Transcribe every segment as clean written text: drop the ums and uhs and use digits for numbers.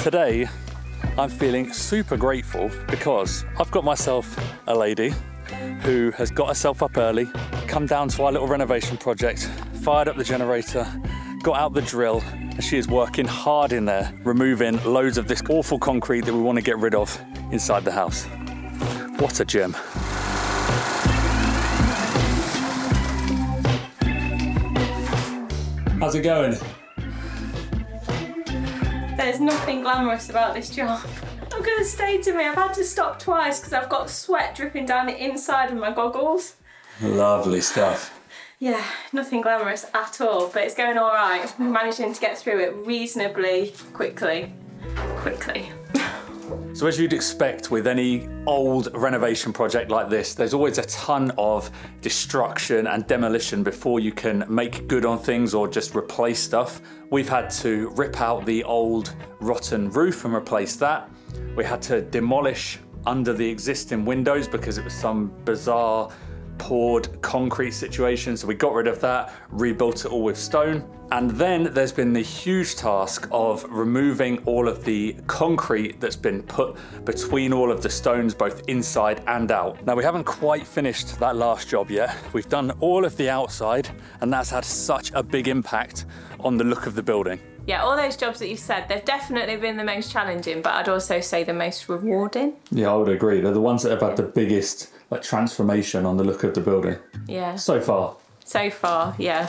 Today, I'm feeling super grateful because I've got myself a lady who has got herself up early, come down to our little renovation project, fired up the generator, got out the drill, and she is working hard in there, removing loads of this awful concrete that we want to get rid of inside the house. What a gem. How's it going? There's nothing glamorous about this job. I'm gonna stay to me. I've had to stop twice because I've got sweat dripping down the inside of my goggles. Lovely stuff. Yeah, nothing glamorous at all, but it's going all right. We're managing to get through it reasonably quickly. So as you'd expect with any old renovation project like this, there's always a ton of destruction and demolition before you can make good on things or just replace stuff. We've had to rip out the old rotten roof and replace that. We had to demolish under the existing windows because it was some bizarre poured concrete situation, so we got rid of that, rebuilt it all with stone. And then there's been the huge task of removing all of the concrete that's been put between all of the stones, both inside and out. Now, we haven't quite finished that last job yet. We've done all of the outside, and that's had such a big impact on the look of the building. Yeah, all those jobs that you've said, they've definitely been the most challenging, but I'd also say the most rewarding. Yeah, I would agree. They're the ones that have had the biggest transformation on the look of the building. Yeah. So far. So far, yeah.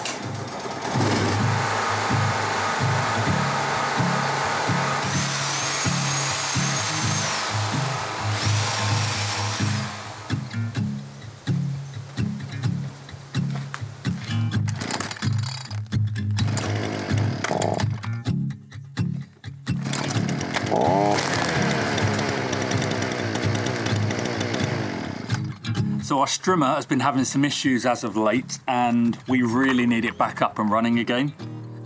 So our strimmer has been having some issues as of late, and we really need it back up and running again.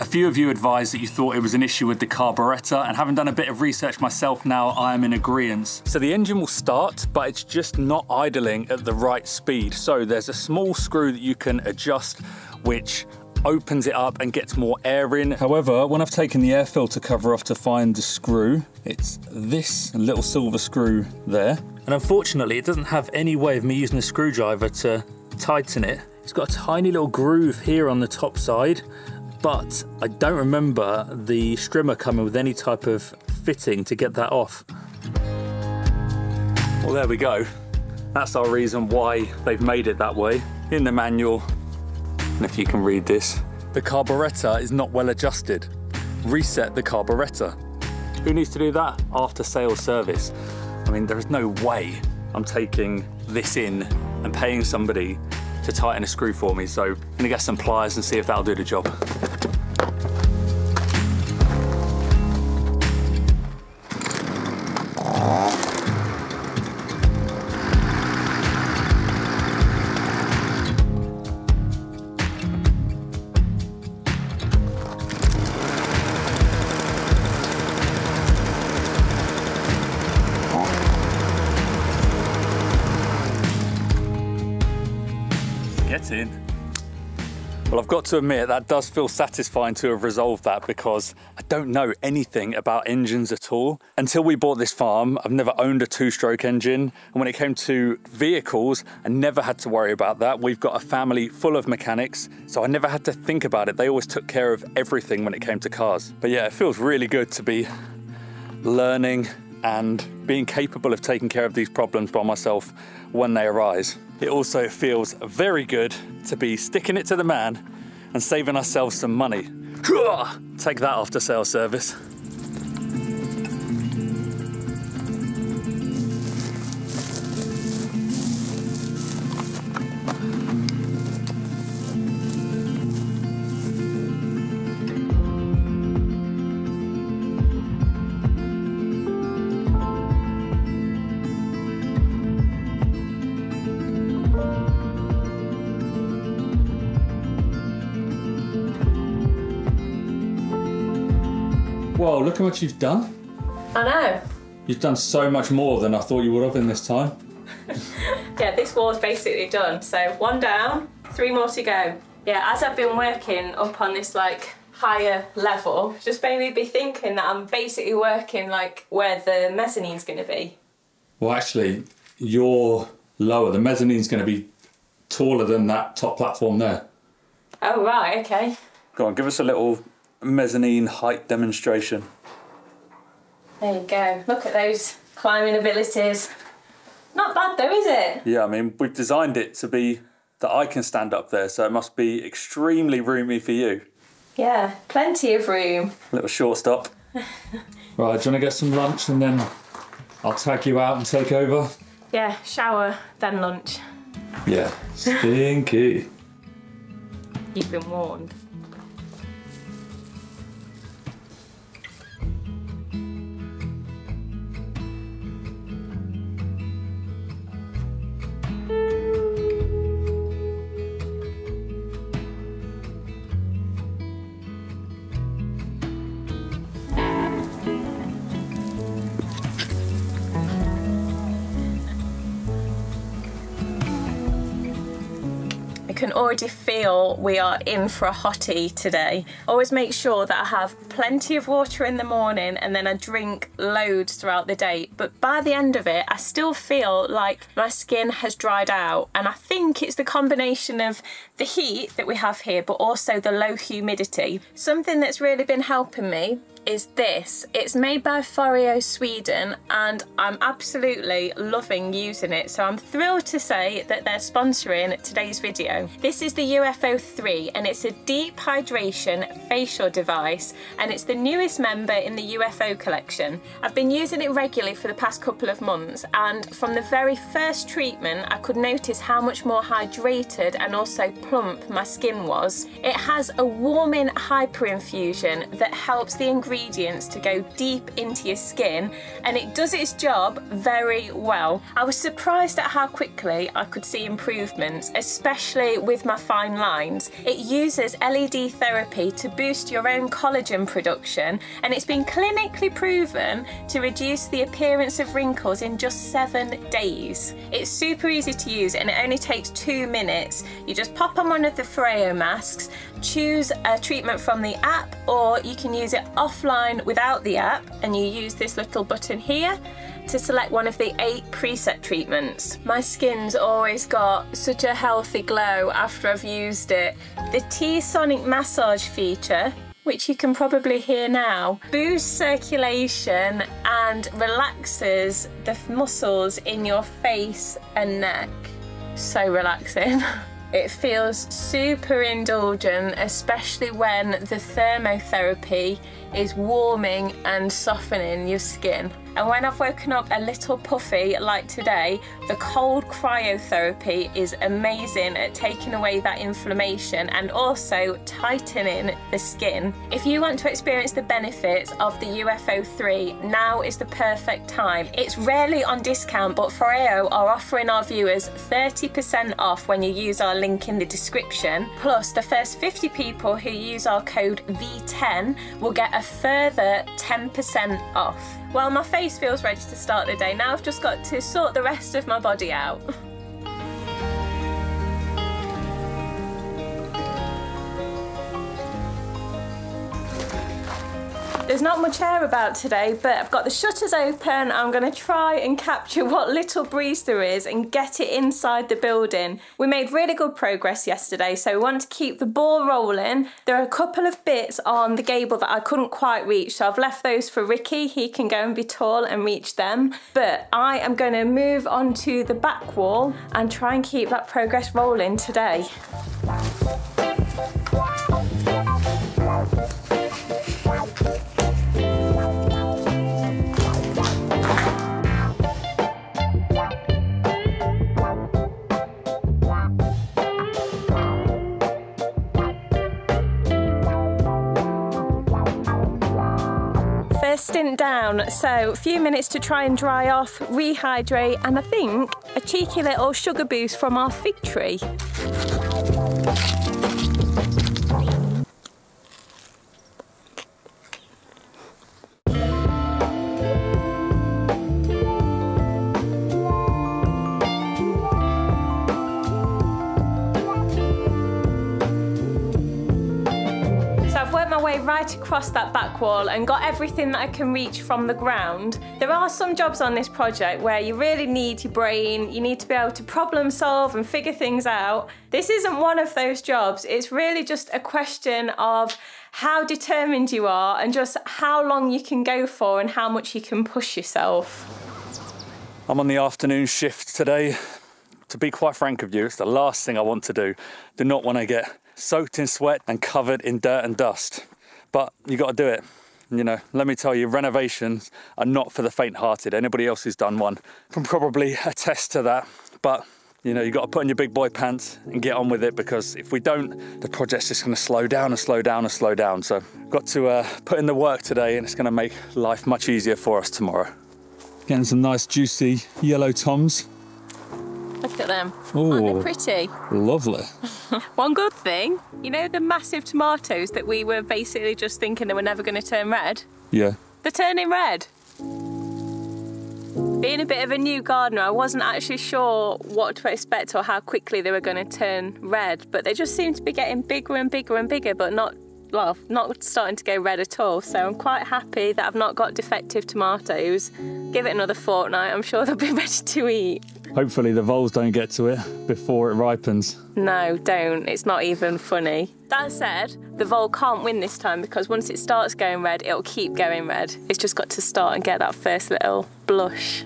A few of you advised that you thought it was an issue with the carburetor, and having done a bit of research myself now, I am in agreement. So the engine will start, but it's just not idling at the right speed. So there's a small screw that you can adjust, which opens it up and gets more air in. However, when I've taken the air filter cover off to find the screw, it's this little silver screw there. And unfortunately, it doesn't have any way of me using a screwdriver to tighten it. It's got a tiny little groove here on the top side, but I don't remember the strimmer coming with any type of fitting to get that off. Well, there we go. That's our reason why they've made it that way. In the manual, and if you can read this, the carburetor is not well adjusted. Reset the carburetor. Who needs to do that? After sales service. I mean, there is no way I'm taking this in and paying somebody to tighten a screw for me. So I'm gonna get some pliers and see if that'll do the job. Get in. Well, I've got to admit that does feel satisfying to have resolved that, because I don't know anything about engines at all. Until we bought this farm, I've never owned a two-stroke engine. And when it came to vehicles, I never had to worry about that. We've got a family full of mechanics, so I never had to think about it. They always took care of everything when it came to cars. But yeah, it feels really good to be learning and being capable of taking care of these problems by myself when they arise. It also feels very good to be sticking it to the man and saving ourselves some money. Take that after sales service. Whoa, look how much you've done. I know. You've done so much more than I thought you would have in this time. Yeah, this wall's basically done. So 1 down, 3 more to go. Yeah, as I've been working up on this like higher level, just made me be thinking that I'm basically working like where the mezzanine's going to be. Well, actually, you're lower. The mezzanine's going to be taller than that top platform there. Oh, right, okay. Go on, give us a little mezzanine height demonstration. There you go. Look at those climbing abilities. Not bad though, is it? Yeah, I mean, we've designed it to be that I can stand up there, so it must be extremely roomy for you. Yeah, plenty of room. Little short stop. Right, do you want to get some lunch and then I'll tag you out and take over? Yeah, shower, then lunch. Yeah, stinky. You've been warned. I can already feel we are in for a hottie today. Always make sure that I have plenty of water in the morning and then I drink loads throughout the day. But by the end of it, I still feel like my skin has dried out. And I think it's the combination of the heat that we have here, but also the low humidity. Something that's really been helping me is this. It's made by Foreo Sweden and I'm absolutely loving using it, so I'm thrilled to say that they're sponsoring today's video. This is the UFO 3 and it's a deep hydration facial device and it's the newest member in the UFO collection. I've been using it regularly for the past couple of months and from the very first treatment I could notice how much more hydrated and also plump my skin was. It has a warming hyperinfusion that helps the ingredients to go deep into your skin and it does its job very well. I was surprised at how quickly I could see improvements, especially with my fine lines. It uses LED therapy to boost your own collagen production and it's been clinically proven to reduce the appearance of wrinkles in just 7 days. It's super easy to use and it only takes 2 minutes. You just pop on one of the Foreo masks, choose a treatment from the app or you can use it offline without the app and you use this little button here to select one of the 8 preset treatments. My skin's always got such a healthy glow after I've used it. The T-Sonic massage feature, which you can probably hear now, boosts circulation and relaxes the muscles in your face and neck. So relaxing. It feels super indulgent, especially when the thermotherapy is warming and softening your skin. And when I've woken up a little puffy like today, the cold cryotherapy is amazing at taking away that inflammation and also tightening the skin. If you want to experience the benefits of the UFO 3, now is the perfect time. It's rarely on discount, but Foreo are offering our viewers 30% off when you use our link in the description. Plus, the first 50 people who use our code V10 will get a further 10% off. Well, my face feels ready to start the day. Now I've just got to sort the rest of my body out. There's not much air about today, but I've got the shutters open. I'm going to try and capture what little breeze there is and get it inside the building. We made really good progress yesterday, so we want to keep the ball rolling. There are a couple of bits on the gable that I couldn't quite reach, so I've left those for Ricky. He can go and be tall and reach them. But I am going to move on to the back wall and try and keep that progress rolling today. Stint down, so a few minutes to try and dry off, rehydrate, and I think a cheeky little sugar boost from our fig tree. way right across that back wall and got everything that I can reach from the ground. There are some jobs on this project where you really need your brain, you need to be able to problem solve and figure things out. This isn't one of those jobs. It's really just a question of how determined you are and just how long you can go for and how much you can push yourself. I'm on the afternoon shift today. To be quite frank with you, it's the last thing I want to do. Do not want to get soaked in sweat and covered in dirt and dust. But you got to do it. You know, let me tell you, renovations are not for the faint-hearted. Anybody else who's done one can probably attest to that. But you know, you got to put on your big boy pants and get on with it, because if we don't, the project's just going to slow down and slow down and slow down. So got to put in the work today, and it's going to make life much easier for us tomorrow. Getting some nice juicy yellow toms. Look at them. Ooh, aren't they pretty? Lovely. One good thing, you know the massive tomatoes that we were basically just thinking they were never going to turn red? Yeah. They're turning red. Being a bit of a new gardener, I wasn't actually sure what to expect or how quickly they were going to turn red, but they just seem to be getting bigger and bigger and bigger, but not starting to go red at all. So I'm quite happy that I've not got defective tomatoes. Give it another fortnight, I'm sure they'll be ready to eat. Hopefully the voles don't get to it before it ripens. No, don't. It's not even funny. That said, the vole can't win this time, because once it starts going red, it'll keep going red. It's just got to start and get that first little blush.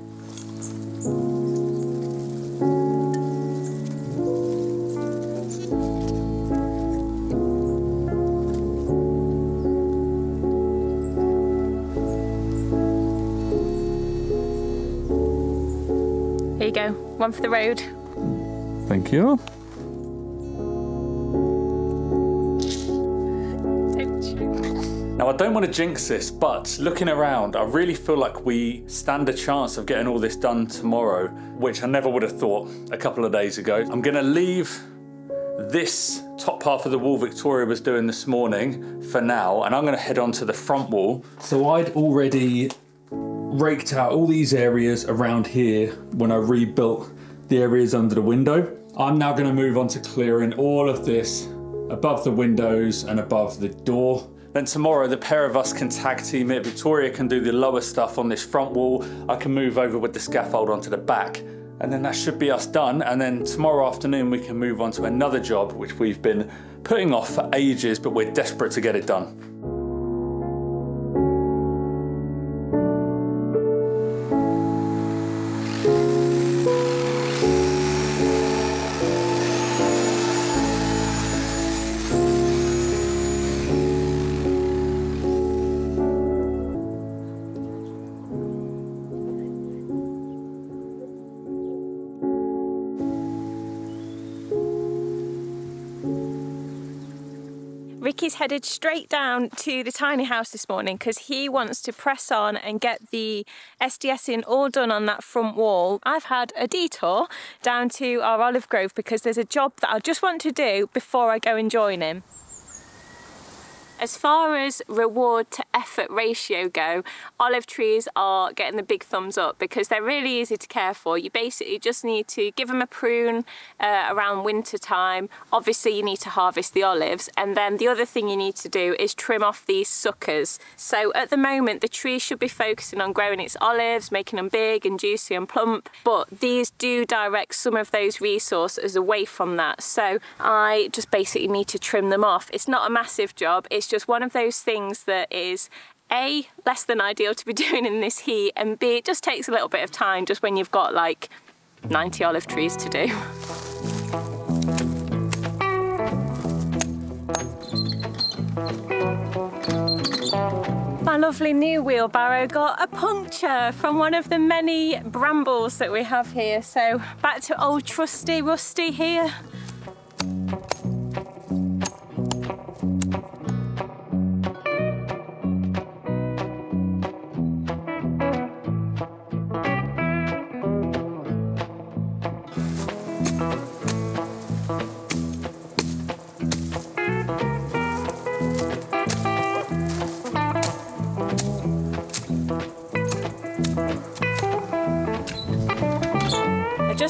Here you go, one for the road. Thank you. Now, I don't want to jinx this, but looking around, I really feel like we stand a chance of getting all this done tomorrow, which I never would have thought a couple of days ago. I'm going to leave this top half of the wall Victoria was doing this morning for now, and I'm going to head on to the front wall. So I'd already raked out all these areas around here when I rebuilt the areas under the window. I'm now going to move on to clearing all of this above the windows and above the door. Then tomorrow the pair of us can tag team it. Victoria can do the lower stuff on this front wall. I can move over with the scaffold onto the back, and then that should be us done. And then tomorrow afternoon we can move on to another job which we've been putting off for ages, but we're desperate to get it done. Ricky's headed straight down to the tiny house this morning because he wants to press on and get the SDSing all done on that front wall. I've had a detour down to our olive grove because there's a job that I just want to do before I go and join him. As far as reward to effort ratio go, olive trees are getting the big thumbs up because they're really easy to care for. You basically just need to give them a prune around winter time. Obviously you need to harvest the olives, and then the other thing you need to do is trim off these suckers. So at the moment the tree should be focusing on growing its olives, making them big and juicy and plump, but these do direct some of those resources away from that. So I just basically need to trim them off. It's not a massive job, it's just one of those things that is A, less than ideal to be doing in this heat, and B, it just takes a little bit of time just when you've got like 90 olive trees to do. My lovely new wheelbarrow got a puncture from one of the many brambles that we have here, so back to old trusty Rusty here.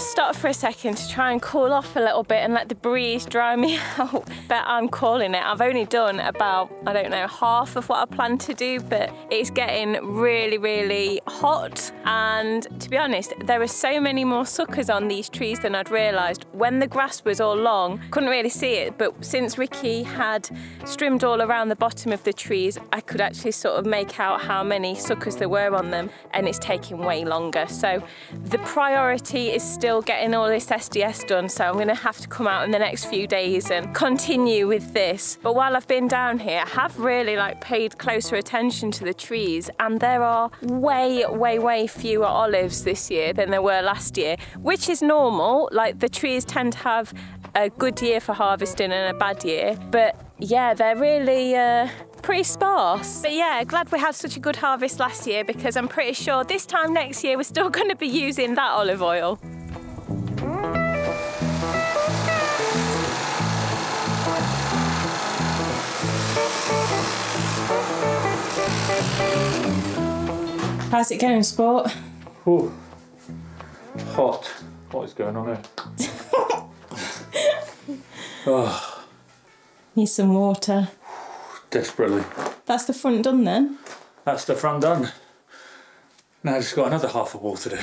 just stopped for a second to try and cool off a little bit and let the breeze dry me out. But I'm calling it. I've only done about, I don't know, half of what I planned to do, but it's getting really, really hot. And to be honest, there are so many more suckers on these trees than I'd realised. When the grass was all long, couldn't really see it, but since Ricky had trimmed all around the bottom of the trees, I could actually sort of make out how many suckers there were on them, and it's taking way longer. So the priority is still getting all this SDS done, so I'm gonna have to come out in the next few days and continue with this. But while I've been down here, I have really paid closer attention to the trees, and there are way fewer olives this year than there were last year, which is normal. Like, the trees tend to have a good year for harvesting and a bad year, but yeah, they're really pretty sparse. But yeah, glad we had such a good harvest last year, because I'm pretty sure this time next year we're still going to be using that olive oil. How's it going, Sport? Ooh, hot. What is going on here? Oh. Need some water. Desperately. That's the front done then? That's the front done. Now I've just got another half a wall to do.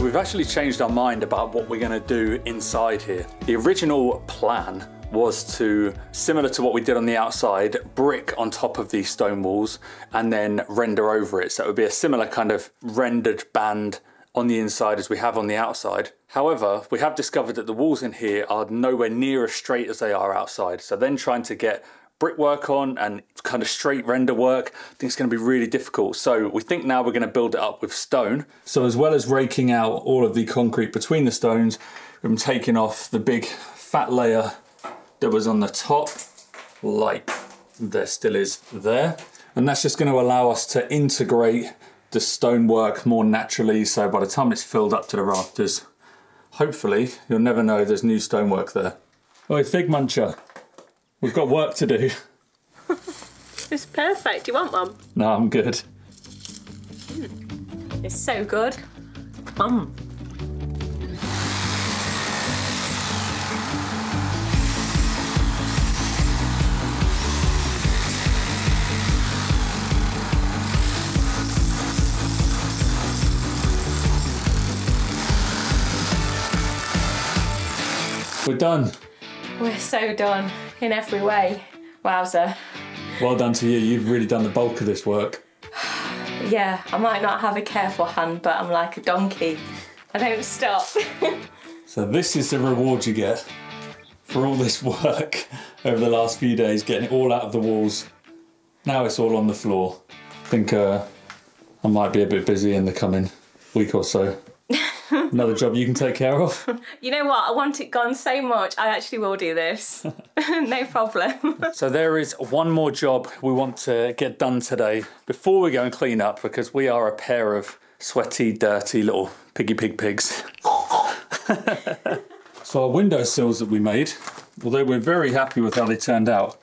We've actually changed our mind about what we're going to do inside here. The original plan was to, similar to what we did on the outside, brick on top of these stone walls and then render over it. So it would be a similar kind of rendered band on the inside as we have on the outside. However, we have discovered that the walls in here are nowhere near as straight as they are outside. So then trying to get brickwork on and kind of straight render work, I think it's going to be really difficult. So we think now we're going to build it up with stone. So as well as raking out all of the concrete between the stones, we've been taking off the big fat layer that was on the top, like there still is there. And that's just going to allow us to integrate the stonework more naturally. So by the time it's filled up to the rafters, hopefully you'll never know there's new stonework there. Oi, Fig Muncher. We've got work to do. It's perfect. Do you want one? No, I'm good. It's so good. We're done. We're so done in every way. Wowzer. Well done to you. You've really done the bulk of this work. Yeah, I might not have a careful hand, but I'm like a donkey. I don't stop. So this is the reward you get for all this work over the last few days, getting it all out of the walls. Now it's all on the floor. I think I might be a bit busy in the coming week or so. Another job you can take care of. You know what? I want it gone so much, I actually will do this. No problem. So there is one more job we want to get done today before we go and clean up, because we are a pair of sweaty, dirty little piggy pig pigs. So our windowsills that we made, although we're very happy with how they turned out,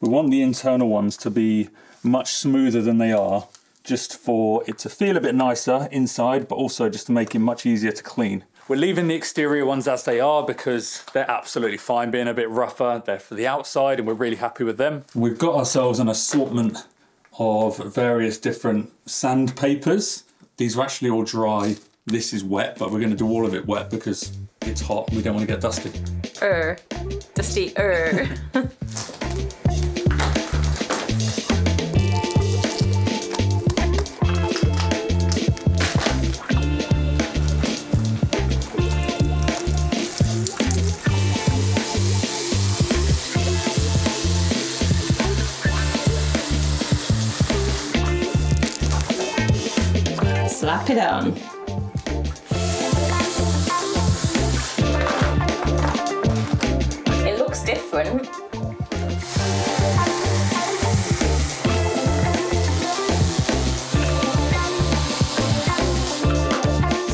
we want the internal ones to be much smoother than they are, just for it to feel a bit nicer inside, but also just to make it much easier to clean. We're leaving the exterior ones as they are because they're absolutely fine being a bit rougher. They're for the outside and we're really happy with them. We've got ourselves an assortment of various different sandpapers. These are actually all dry. This is wet, but we're going to do all of it wet because it's hot and we don't want to get dusty. Dusty. Slap it on. It looks different.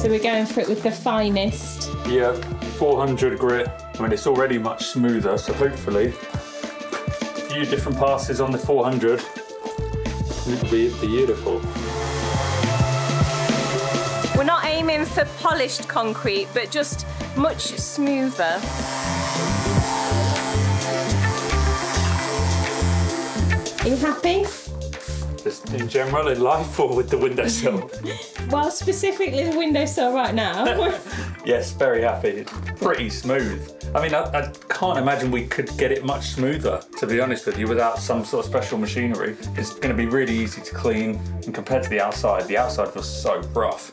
So we're going for it with the finest. Yeah, 400 grit. I mean, it's already much smoother, so hopefully a few different passes on the 400. It'll be beautiful. We're not aiming for polished concrete, but just much smoother. Are you happy? Just in general, in life, or with the windowsill? Well, specifically the windowsill right now. Yes, very happy. It's pretty smooth. I mean, I can't imagine we could get it much smoother, to be honest with you, without some sort of special machinery. It's going to be really easy to clean, and compared to the outside feels so rough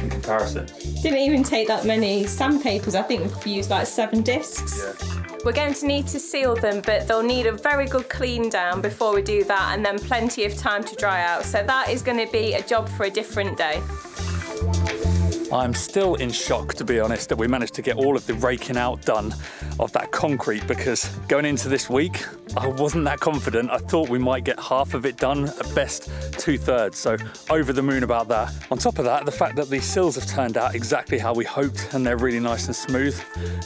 in comparison. Didn't even take that many sandpapers. I think we've used like 7 discs. Yeah. We're going to need to seal them, but they'll need a very good clean down before we do that, and then plenty of time to dry out. So that is going to be a job for a different day. I'm still in shock, to be honest, that we managed to get all of the raking out done of that concrete, because going into this week, I wasn't that confident. I thought we might get half of it done, at best 2/3, so over the moon about that. On top of that, the fact that these sills have turned out exactly how we hoped and they're really nice and smooth,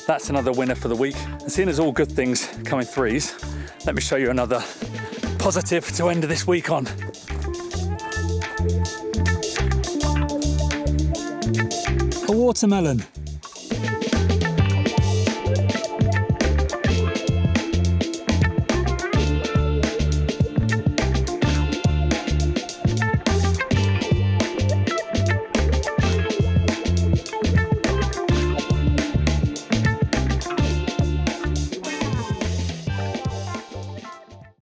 that's another winner for the week. And seeing as all good things come in threes, let me show you another positive to end this week on. A watermelon.